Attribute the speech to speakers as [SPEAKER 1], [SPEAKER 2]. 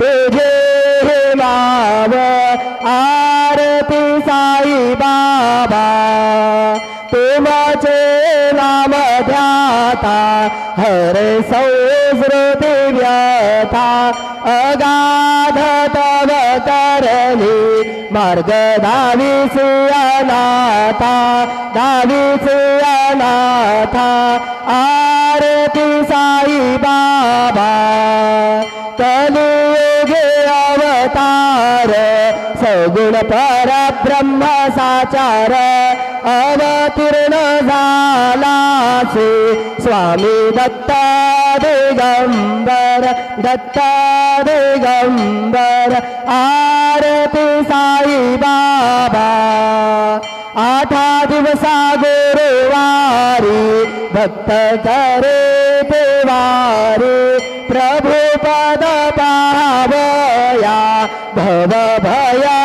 [SPEAKER 1] तुझे हे नाव आरती साई बाबा तुमचे नाम ध्याता हरे संस्कृती व्यथा अगाध तव करणी मार्ग धाविसी अनाथा धाविसी अनाथा आरती साई बाबा कलियुगे अवतार सगुण परब्रह्म साचार अवतीर्ण झालासे स्वामी दत्ता दिगंबर दत्ता दिगंबर आरती साई बाबा आठा दिवसा गुरुवारी भक्त करे देवारी प्रभु पद पावया भव भया